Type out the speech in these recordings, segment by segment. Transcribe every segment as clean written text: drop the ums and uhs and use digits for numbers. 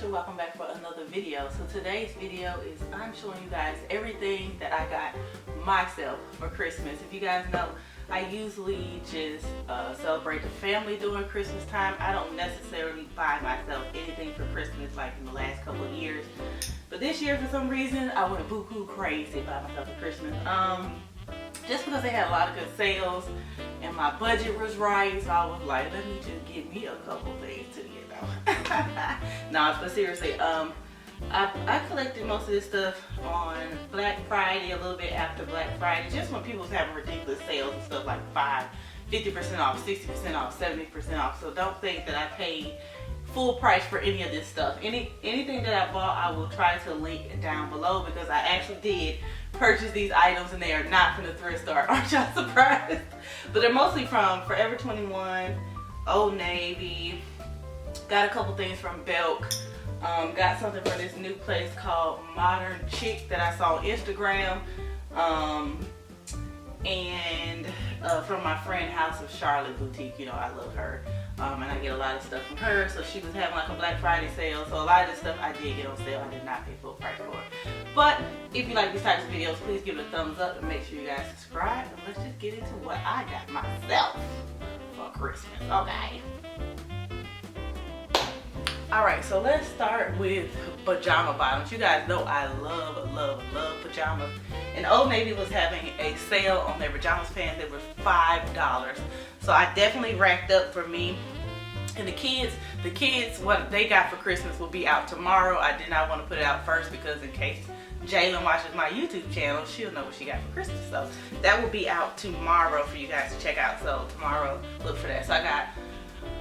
Portia, welcome back for another video. So today's video is I'm showing you guys everything that I got myself for Christmas. If you guys know, I usually just celebrate the family during Christmas time. I don't necessarily buy myself anything for Christmas like in the last couple of years. But this year, for some reason, I went buku crazy by myself for Christmas. Just because they had a lot of good sales and my budget was right, so I was like, let me just get me a couple things to, no, but seriously, I collected most of this stuff on Black Friday, a little bit after Black Friday, just when people was having ridiculous sales and stuff like 50% off, 60% off, 70% off. So don't think that I paid full price for any of this stuff. Anything that I bought, I will try to link down below, because I actually did purchase these items and they are not from the thrift store. Aren't y'all surprised? But they're mostly from Forever 21, Old Navy. Got a couple things from Belk. Got something from this new place called Modern+Chic that I saw on Instagram. And from my friend House of Charolette Boutique. You know, I love her. And I get a lot of stuff from her. So she was having like a Black Friday sale. So a lot of this stuff I did get on sale. I did not pay full price for it. But if you like these types of videos, please give it a thumbs up and make sure you guys subscribe. And let's just get into what I got myself for Christmas. Okay. Alright, so let's start with pajama bottoms. You guys know I love pajamas. And Old Navy was having a sale on their pajamas pants. They were $5. So I definitely racked up for me. And the kids, what they got for Christmas will be out tomorrow. I did not want to put it out first because in case Jalen watches my YouTube channel, she'll know what she got for Christmas. So that will be out tomorrow for you guys to check out. So tomorrow, look for that. So I got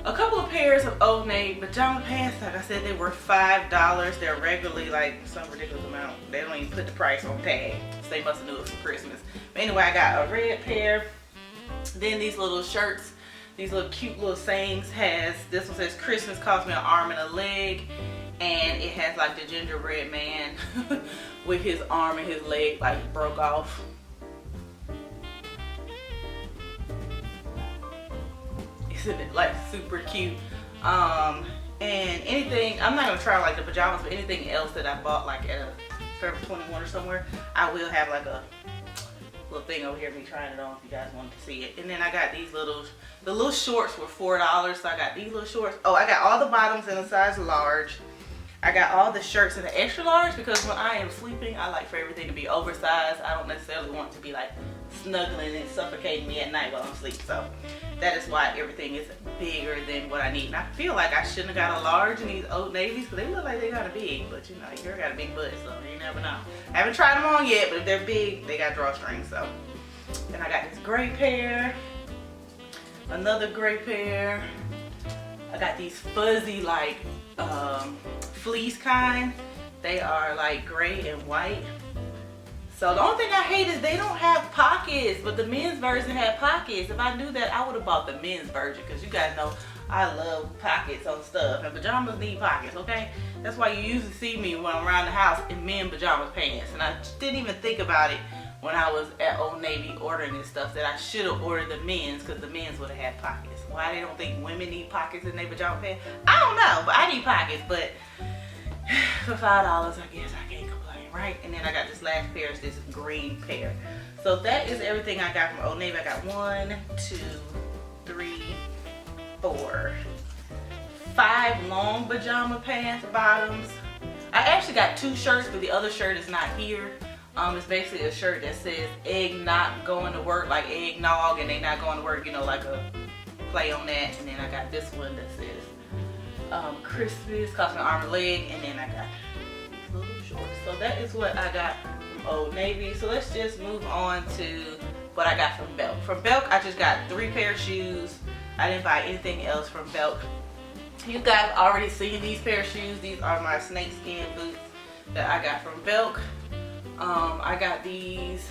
a couple of pairs of Old Navy pajama pants. Like I said, they were $5. They're regularly like some ridiculous amount. They don't even put the price on tag, so they must have knew it for Christmas. But anyway, I got a red pair. Then these little shirts, these little cute little sayings. This one says Christmas cost me an arm and a leg, and it has like the gingerbread man with his arm and his leg like broke off. Isn't it like super cute? And anything, I'm not gonna try like the pajamas, but anything else that I bought like at a Forever 21 or somewhere, I will have like a little thing over here of me trying it on if you guys wanted to see it. And then I got these the little shorts were $4, so I got these little shorts. Oh, I got all the bottoms in a size large. I got all the shirts in an extra large because when I am sleeping, I like for everything to be oversized. I don't necessarily want it to be like snuggling and suffocating me at night while I'm asleep. So that is why everything is bigger than what I need. And I feel like I shouldn't have got a large in these Old Navies because they look like they got a big, but you know, your girl got a big butt, so you never know. I haven't tried them on yet, but if they're big, they got drawstrings. So then I got this gray pair, another gray pair. I got these fuzzy like fleece kind. They are like gray and white. So the only thing I hate is they don't have pockets, but the men's version had pockets. If I knew that, I would have bought the men's version, because you guys know I love pockets on stuff, and pajamas need pockets, okay? That's why you usually see me when I'm around the house in men's pajamas pants, and I didn't even think about it when I was at Old Navy ordering this stuff, that I should have ordered the men's, because the men's would have had pockets. Why they don't think women need pockets in their pajama pants? I don't know, but I need pockets. But for $5, I guess I can't complain, right? And then I got this last pair, is this green pair. So that is everything I got from Old Navy. I got 1, 2, 3, 4, 5 long pajama pants bottoms. I actually got 2 shirts, but the other shirt is not here. It's basically a shirt that says egg not going to work, like eggnog, and they not going to work, you know, like a play on that. And then I got this one that says Christmas cost me an arm and leg, and then I got these little shorts. So that is what I got from Old Navy. So let's just move on to what I got from Belk. From Belk, I just got 3 pair of shoes. I didn't buy anything else from Belk. You guys already seen these pair of shoes. These are my snakeskin boots that I got from Belk. I got these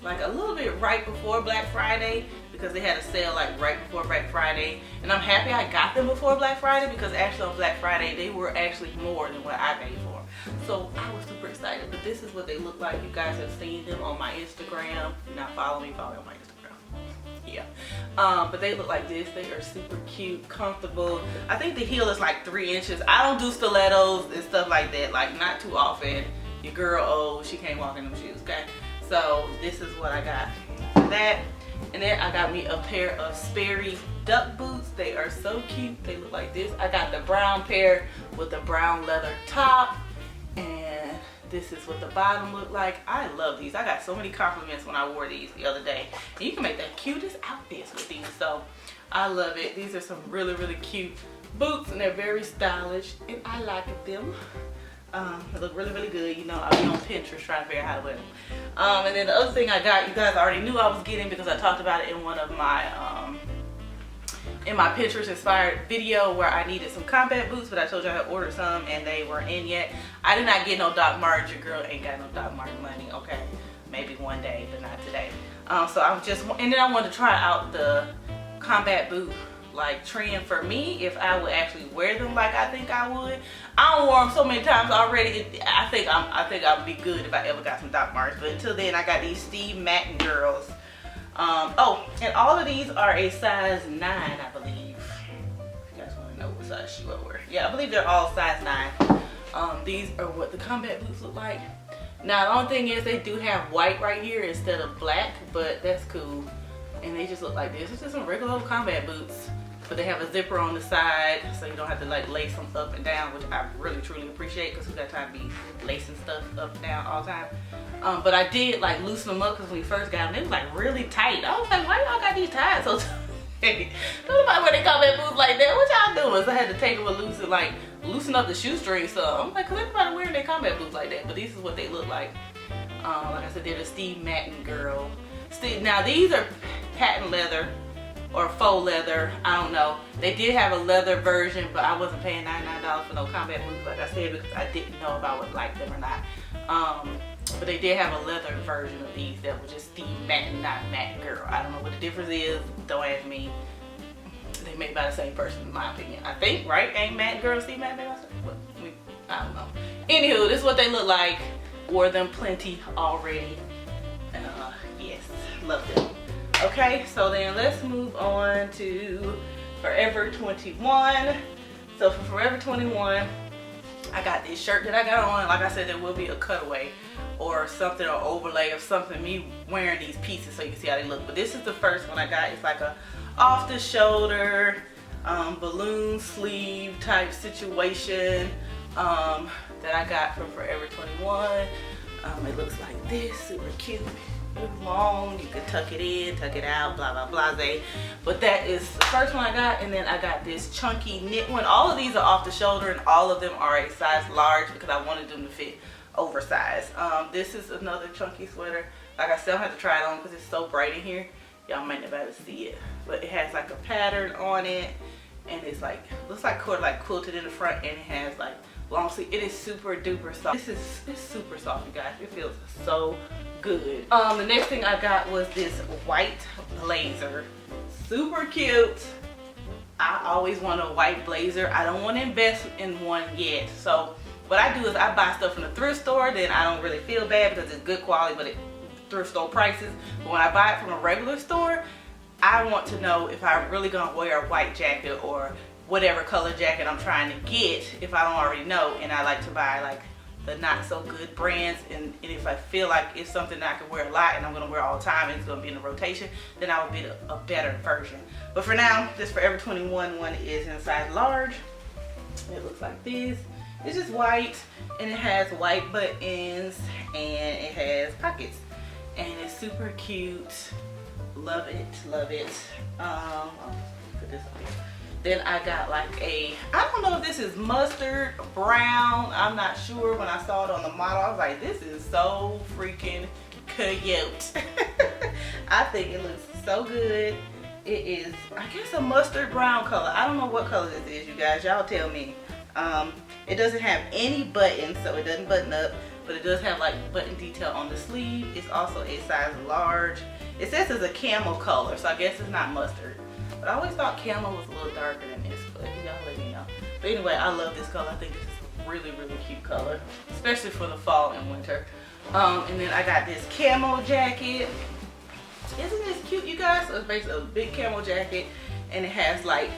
like a little bit right before Black Friday, because they had a sale like right before Black Friday, and I'm happy I got them before Black Friday, because actually on Black Friday they were actually more than what I paid for. So I was super excited. But this is what they look like. You guys have seen them on my Instagram. If you're not following me, follow me on my Instagram. Yeah. But they look like this. They are super cute, comfortable. I think the heel is like 3 inches. I don't do stilettos and stuff like that, like not too often. Your girl old, she can't walk in them shoes, okay? So this is what I got for that. And then I got me a pair of Sperry duck boots. They are so cute. They look like this. I got the brown pair with the brown leather top. And this is what the bottom look like. I love these. I got so many compliments when I wore these the other day. And you can make the cutest outfits with these. So I love it. These are some really, really cute boots. And they're very stylish. And I like them. They look really, really good. You know, I'll be on Pinterest trying to figure out how to wear them. And then the other thing I got, you guys already knew I was getting because I talked about it in one of my Pinterest inspired video where I needed some combat boots, but I told you I had ordered some and they weren't in yet. I did not get no Doc Martens. Your girl ain't got no Doc Martens money, okay? Maybe one day, but not today. So I'm just, and then I wanted to try out the combat boot like trend for me, if I would actually wear them like I think I would. I don't wear them so many times already. I think I would be good if I ever got some Doc Martens. But until then, I got these Steve Madden girls. Oh, and all of these are a size 9, I believe. If you guys want to know what size shoe I wear. Yeah, I believe they're all size 9. These are what the combat boots look like. Now, the only thing is they do have white right here instead of black, but that's cool. And they just look like this. It's just some regular old combat boots. But they have a zipper on the side, so you don't have to like lace them up and down, which I really truly appreciate because we got time to be lacing stuff up and down all the time. But I did like loosen them up because when we first got them, they was like really tight. I was like, why y'all got these tied so tight? Nobody wear they combat boots like that. What y'all doing? So I had to take them and loosen up the shoestring. So I'm like, cause everybody wearing their combat boots like that. But these is what they look like. Like I said, they're the Steve Madden girl. Now these are patent leather or faux leather, I don't know. They did have a leather version, but I wasn't paying $99 for no combat boots, like I said, because I didn't know if I would like them or not. But they did have a leather version of these that was just Steve Madden, not Madden girl. I don't know what the difference is. Don't ask me. They made by the same person, in my opinion. I think, right? Ain't Madden girl Steve Madden? I don't know. Anywho, this is what they look like. Wore them plenty already. Yes, love them. Okay, so then let's move on to Forever 21. So for Forever 21, I got this shirt that I got on. Like I said, there will be a cutaway or something, or overlay of something, me wearing these pieces so you can see how they look. But this is the first one I got. It's like a off the shoulder balloon sleeve type situation that I got from Forever 21. It looks like this, super cute. Long, you can tuck it in, tuck it out, blah blah blase. But that is the first one I got. And then I got this chunky knit one. All of these are off the shoulder and all of them are a size large because I wanted them to fit oversized. This is another chunky sweater. Like I said, I have to try it on because it's so bright in here. Y'all might not be able to see it, but it has like a pattern on it, and it's like, looks like quilted in the front, and it has like long sleeve. It is super duper soft. It's super soft, you guys. It feels so good. The next thing I got was this white blazer. Super cute. I always want a white blazer. I don't want to invest in one yet. So what I do is I buy stuff from the thrift store, then I don't really feel bad because it's good quality, but thrift store prices. But when I buy it from a regular store, I want to know if I'm really gonna wear a white jacket or whatever color jacket I'm trying to get if I don't already know. And I like to buy like the not so good brands, and if I feel like it's something that I can wear a lot and I'm gonna wear all the time and it's gonna be in the rotation, then I would be a better version. But for now, this Forever 21 one is in size large. It looks like this. It's just white and it has white buttons and it has pockets, and it's super cute. Love it, love it. I'll put this up here. Then I got like I don't know if this is mustard brown, I'm not sure. When I saw it on the model, I was like, this is so freaking cute. I think it looks so good. It is, I guess, a mustard brown color. I don't know what color this is, you guys. Y'all tell me. It doesn't have any buttons, so it doesn't button up, but it does have like button detail on the sleeve. It's also a size large. It says it's a camel color, so I guess it's not mustard. But I always thought camel was a little darker than this, but y'all let me know. But anyway, I love this color. I think this is a really, really cute color, especially for the fall and winter. And then I got this camo jacket. Isn't this cute, you guys? So it's basically a big camo jacket, and it has like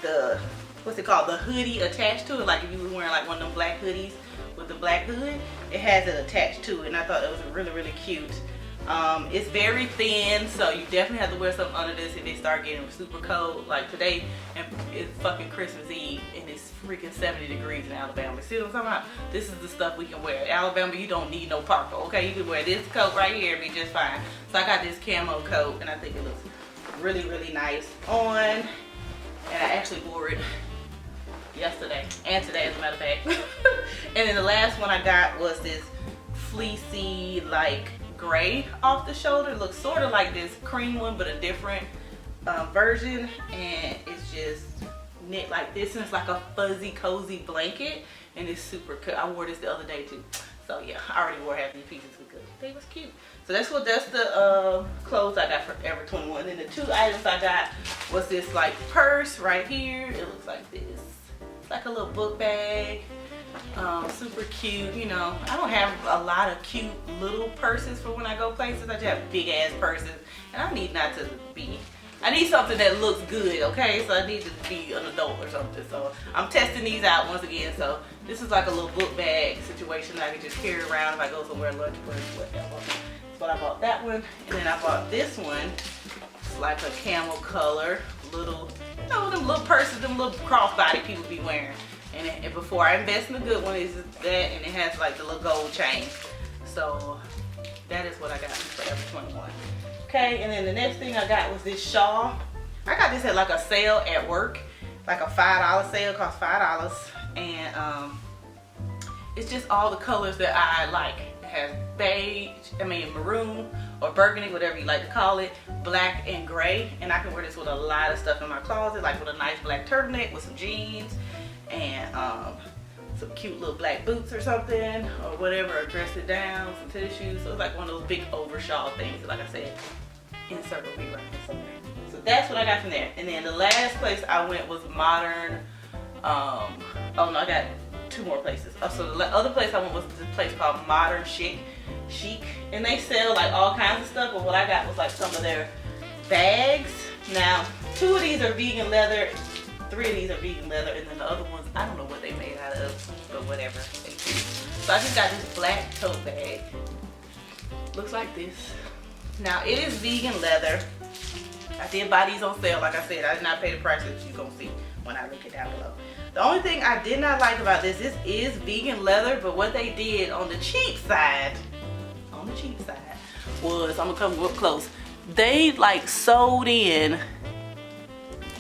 the, what's it called, the hoodie attached to it. Like if you were wearing like one of them black hoodies with the black hood, it has it attached to it, and I thought it was really, really cute. It's very thin, so you definitely have to wear something under this if it start getting super cold. Like today, and it's fucking Christmas Eve, and it's freaking 70 degrees in Alabama. See what I'm talking about? This is the stuff we can wear. In Alabama, you don't need no parka, okay? You can wear this coat right here and be just fine. So I got this camo coat, and I think it looks really, really nice on. And I actually wore it yesterday and today, as a matter of fact. And then the last one I got was this fleecy, like, gray off the shoulder. It looks sort of like this cream one, but a different version, and it's just knit like this, and it's like a fuzzy cozy blanket, and it's super cool. I wore this the other day too, so yeah, I already wore half these pieces because they was cute. So that's the clothes I got for Forever 21. And then the two items I got was this like purse right here. It looks like this. It's like a little book bag. Super cute. You know, I don't have a lot of cute little purses for when I go places. I just have big ass purses, and I need not to be, I need something that looks good, okay? So I need to be an adult or something. So I'm testing these out once again. So this is like a little book bag situation that I can just carry around if I go somewhere, lunch break, whatever. But I bought that one, and then I bought this one. It's like a camel color, little, you know, them little purses, them little crossbody people be wearing. And before I invest in a good one, is that, and it has like the little gold chain. So that is what I got for Forever 21. Okay, and then the next thing I got was this shawl. I got this at like a sale at work, like a $5 sale, cost $5, and it's just all the colors that I like. It has beige, maroon or burgundy, whatever you like to call it, black and gray, and I can wear this with a lot of stuff in my closet, like with a nice black turtleneck with some jeans and some cute little black boots or something or whatever, or dress it down, some tennis shoes. So it's like one of those big over shawl things, like I said, insert will be right here somewhere. So that's what I got from there. And then the last place I went was Modern, oh no, I got two more places. So the other place I went was this place called Modern+Chic, and they sell like all kinds of stuff, but what I got was like some of their bags. Now 2 of these are vegan leather, 3 of these are vegan leather, and then the other ones, I don't know what they made out of, but whatever. So I just got this black tote bag. Looks like this. Now it is vegan leather. I did buy these on sale, like I said. I did not pay the price that you're gonna see when I link it down below. The only thing I did not like about this is vegan leather, but what they did on the cheap side, was, I'm gonna come real close. They like sewed in,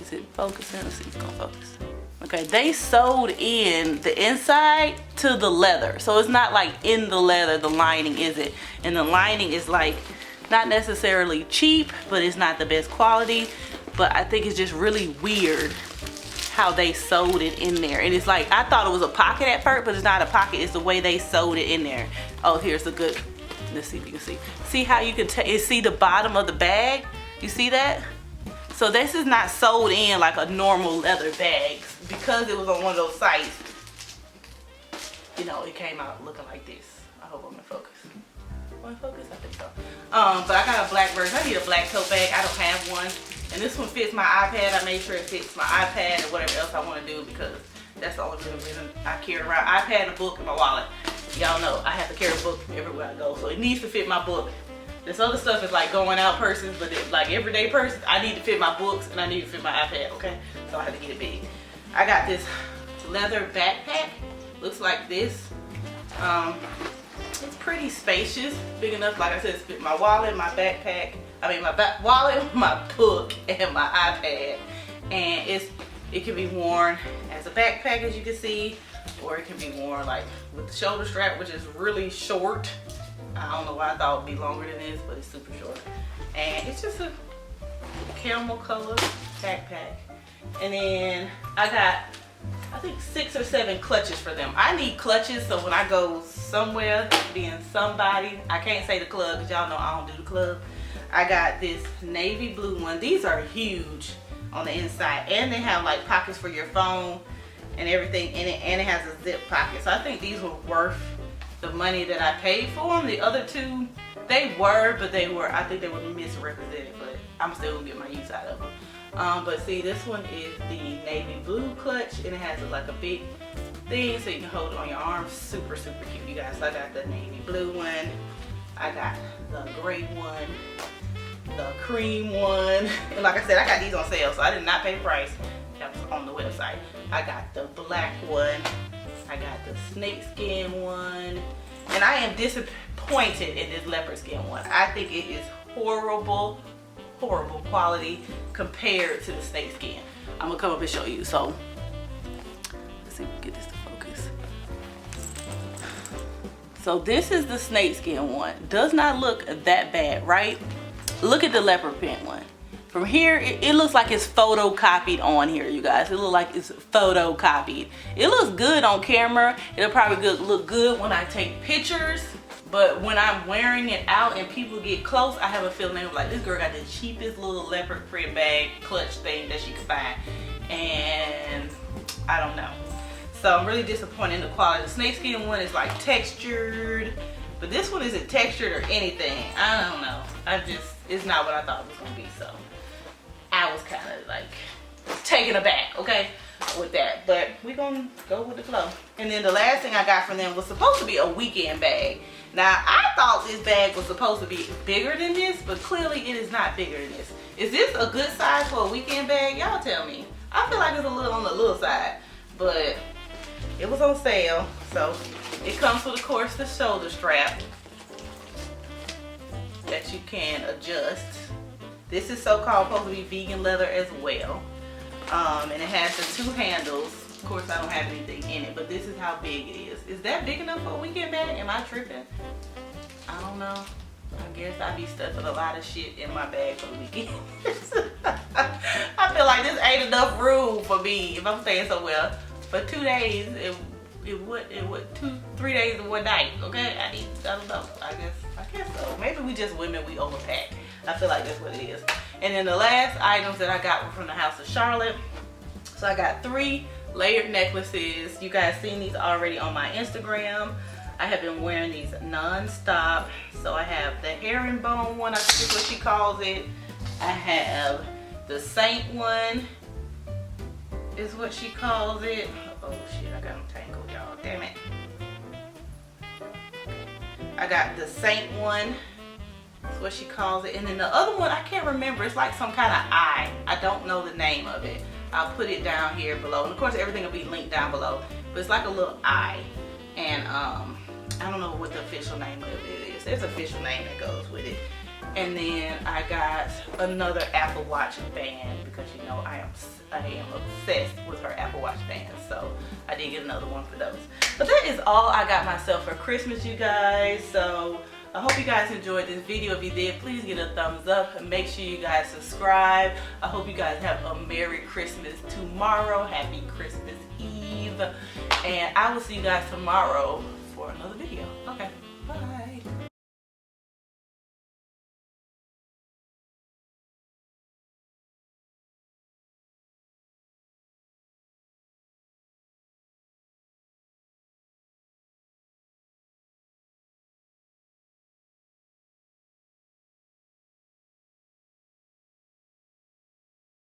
is it focusing? Let's see if it's gonna focus. Okay, they sewed in the inside to the leather. So it's not like in the leather, the lining is it. And the lining is like, not necessarily cheap, but it's not the best quality. But I think it's just really weird how they sewed it in there. And it's like, I thought it was a pocket at first, but it's not a pocket. It's the way they sewed it in there. Oh, here's a good, let's see if you can see. See how you can see the bottom of the bag? You see that? So this is not sewed in like a normal leather bag. Because it was on one of those sites, you know, it came out looking like this. I hope I'm in focus. Am I in focus? I think so. But I got a black version. I need a black tote bag. I don't have one. And this one fits my iPad. I made sure it fits my iPad and whatever else I want to do, because that's the only reason I carry around iPad, a book, and my wallet. Y'all know I have to carry a book everywhere I go, so it needs to fit my book. This other stuff is like going out purses, but it's like everyday purses. I need to fit my books and I need to fit my iPad, okay? So I have to get it big. I got this leather backpack. Looks like this. It's pretty spacious, big enough, like I said, to fit my wallet, my backpack. I mean, my wallet, my book, and my iPad. And it can be worn as a backpack, as you can see, or it can be worn like with the shoulder strap, which is really short. I don't know why I thought it would be longer than this, but it's super short. And it's just a caramel color backpack. And then I got, I think 6 or 7 clutches for them. I need clutches, so when I go somewhere, being somebody, I can't say the club because y'all know I don't do the club. I got this navy blue one. These are huge on the inside, and they have like pockets for your phone and everything in it, and it has a zip pocket. So I think these were worth the money that I paid for them. The other two They were, but I think they were misrepresented, but I'm still gonna get my use out of them. But see, this one is the navy blue clutch, and it has like a big thing so you can hold it on your arm. Super, super cute, you guys. So I got the navy blue one, I got the gray one, the cream one, and like I said, I got these on sale, so I did not pay the price. That was on the website. I got the black one, I got the snakeskin one, and I am disappointed in this leopard skin one. I think it is horrible, horrible quality compared to the snakeskin. I'm gonna come up and show you. So let's see if we can get this to focus. So this is the snakeskin one. Does not look that bad, right? Look at the leopard print one. From here, it looks like it's photocopied on here, you guys. It looks like it's photocopied. It looks good on camera. It'll probably look good when I take pictures. But when I'm wearing it out and people get close, I have a feeling like this girl got the cheapest little leopard print bag clutch thing that she could find. And I don't know. So I'm really disappointed in the quality. The snakeskin one is like textured. But this one isn't textured or anything. I don't know. It's not what I thought it was gonna be, so I was kind of like taken aback, okay, with that. But we're gonna go with the flow. And then the last thing I got from them was supposed to be a weekend bag. Now I thought this bag was supposed to be bigger than this, but clearly it is not bigger than this. Is this a good size for a weekend bag? Y'all tell me. I feel like it's a little on the little side, but it was on sale. So it comes with, of course, the shoulder strap that you can adjust. This is so-called supposed to be vegan leather as well. And it has the 2 handles. Of course, I don't have anything in it, but this is how big it is. Is that big enough for a weekend bag? Am I tripping? I don't know. I guess I be stuffing a lot of shit in my bag for the weekend. I feel like this ain't enough room for me if I'm staying somewhere for 2 days. It would 3 days and 1 night. Okay, I don't know. I guess so. Maybe we just women, we overpack. I feel like that's what it is. And then the last items that I got were from the house of Charlotte. So I got 3 layered necklaces. You guys seen these already on my Instagram. I have been wearing these non-stop. So I have the herringbone one, I think is what she calls it. I have the saint one, is what she calls it. Oh shit, I got them tangled, y'all. Damn it. I got the saint one. That's what she calls it. And then the other one, I can't remember. It's like some kind of eye. I don't know the name of it. I'll put it down here below. And of course, everything will be linked down below. But it's like a little eye. And I don't know what the official name of it is. There's an official name that goes with it. And then I got another Apple Watch band because you know I am obsessed with her Apple Watch band. So I did get another one for those. But that is all I got myself for Christmas, you guys. So I hope you guys enjoyed this video. If you did, please give it a thumbs up and make sure you guys subscribe. I hope you guys have a Merry Christmas tomorrow. Happy Christmas Eve. And I will see you guys tomorrow for another video. Okay, bye.